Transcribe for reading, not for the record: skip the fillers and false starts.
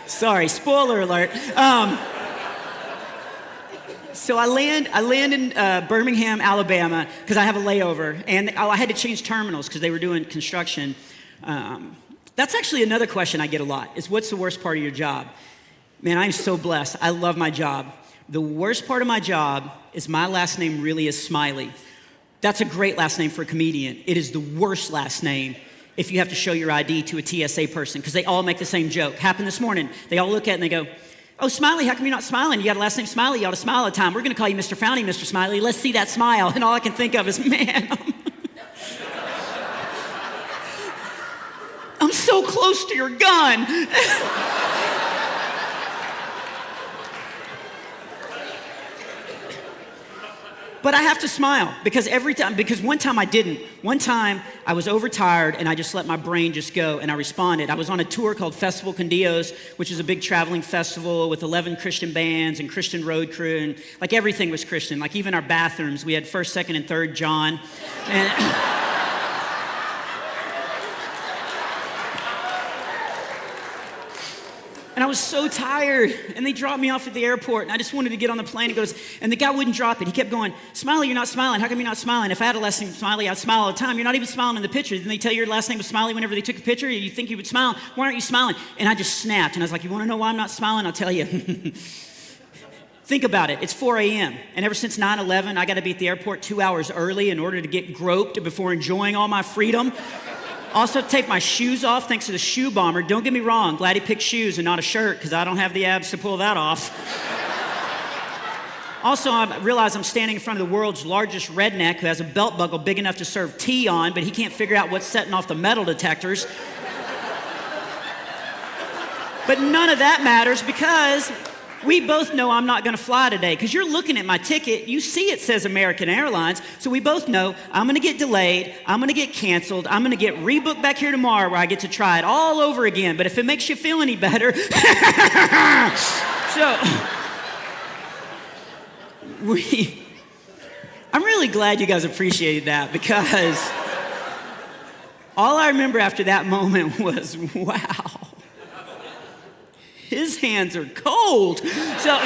Sorry, spoiler alert. So I land in Birmingham, Alabama, because I have a layover, and I had to change terminals because they were doing construction. That's actually another question I get a lot, is what's the worst part of your job? Man, I'm so blessed. I love my job. The worst part of my job is my last name really is Smiley. That's a great last name for a comedian. It is the worst last name if you have to show your ID to a TSA person, because they all make the same joke. Happened this morning. They all look at it and they go, "Oh, Smiley, how come you're not smiling? You got a last name Smiley. You ought to smile all the time. We're going to call you Mr. Frowny, Mr. Smiley. Let's see that smile." And all I can think of is, man, I'm so close to your gun. But I have to smile because one time I didn't. One time I was overtired and I just let my brain just go and I responded. I was on a tour called Festival con Dios, which is a big traveling festival with 11 Christian bands and Christian road crew, and like everything was Christian. Like even our bathrooms, we had 1st, 2nd, and 3rd John. And I was so tired, and they dropped me off at the airport, and I just wanted to get on the plane. And the guy wouldn't drop it. He kept going, "Smiley, you're not smiling. How come you're not smiling? If I had a last name Smiley, I'd smile all the time. You're not even smiling in the picture. Didn't they tell you your last name was Smiley whenever they took a picture? You think you would smile? Why aren't you smiling?" And I just snapped, and I was like, "You want to know why I'm not smiling? I'll tell you." Think about it. It's 4 a.m., and ever since 9/11, I got to be at the airport 2 hours early in order to get groped before enjoying all my freedom. Also, take my shoes off thanks to the shoe bomber. Don't get me wrong, glad he picked shoes and not a shirt because I don't have the abs to pull that off. Also, I realize I'm standing in front of the world's largest redneck who has a belt buckle big enough to serve tea on, but he can't figure out what's setting off the metal detectors. But none of that matters because we both know I'm not going to fly today because you're looking at my ticket. You see it says American Airlines. So we both know I'm going to get delayed. I'm going to get canceled. I'm going to get rebooked back here tomorrow where I get to try it all over again. But if it makes you feel any better. I'm really glad you guys appreciated that because all I remember after that moment was, wow. His hands are cold. So